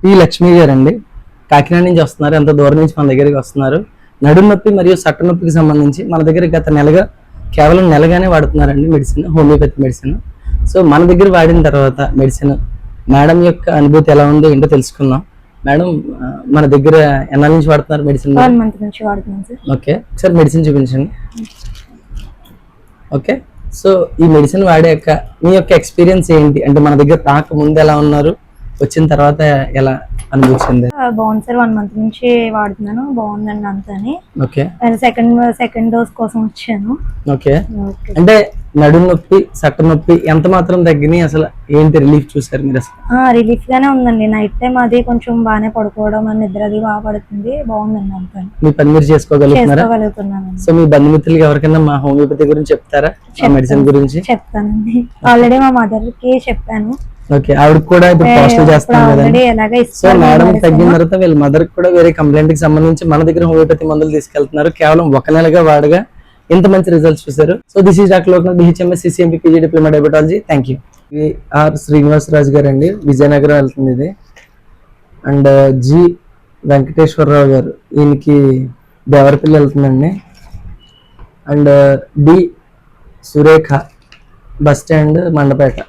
P Lakshmi గారు అండి, కాకినాడ నుంచి వస్తున్నారు. ఎంత దూరం నుంచి మన దగ్గరికి వస్తున్నారు. నడుము నొప్పి మరియు సట్ట నొప్పికి సంబంధించి మన దగ్గర గత కేవలం నెలగానే వాడుతున్నారండి మెడిసిన్, హోమియోపతి మెడిసిన్. సో మన దగ్గర వాడిన తర్వాత మెడిసిన్ మేడం యొక్క అనుభూతి ఎలా ఉందో ఏంటో తెలుసుకుందాం. మేడం, మన దగ్గర ఎన్నాళ్ళ నుంచి వాడుతున్నారు మెడిసిన్? 1 month నుంచి వాడుతున్నాను సార్. ఓకే, ఒకసారి మెడిసిన్ చూపించండి. ఓకే, సో ఈ మెడిసిన్ వాడాక మీ యొక్క ఎక్స్పీరియన్స్ ఏంటి? అంటే మన దగ్గర రాక ముందు ఎలా ఉన్నారు, వచ్చిన తర్వాత ఎలా అనిపించింది? బాగుంది సార్, 1 month నుంచి వాడుతున్నాను, బాగుందండి అంతాని. ఓకే, సెకండ్ డోస్ కోసం వచ్చాను. ఓకే. అంటే నడుము నొప్పి, సట్ట నొప్పి ఎంత మాత్రం తగ్గినాయి? అసలు ఏంటి రిలీఫ్ చూసారు మీరు? అసలు రిలీఫ్ గానే ఉందండి. నైట్ టైం అది కొంచెం బాగానే పడుకోవడం, నిద్ర అది బాగా పడుతుంది, బాగుందండి అంతా. మీ పని మీరు చేసుకోగలుగుతున్నారా? సో మీ బంధుమిత్రులకి ఎవరికైనా మా హోమియోపతి గురించి చెప్తారా, మెడిసిన్ గురించి? చెప్తానండి, ఆల్రెడీ మా మదర్ కి చెప్పాను. ఓకే, ఆవిడ కూడా ఇప్పుడు పాజిటివ్ చేస్తాను కదండి. సో మేడం తగ్గిన తర్వాత వీళ్ళ మదర్ కూడా వేరే కంప్లైంట్ కి సంబంధించి మన దగ్గర హోమియోపతి మందులు తీసుకెళ్తున్నారు. కేవలం 1 నెలగా వాడగా ఇంత మంచి రిజల్ట్స్ చూసారు. So this is doctor Loknath, BHMS CCMP PG diploma diabetology. Thank you. R Srinivas Raju garu అండి, విజయనగరం వెళ్తుంది ఇది. అండ్ జి వెంకటేశ్వరరావు గారు, ఈయనకి దేవరపల్లి వెళ్తుందండి. And D Surekha, bus stand, Mandapeta.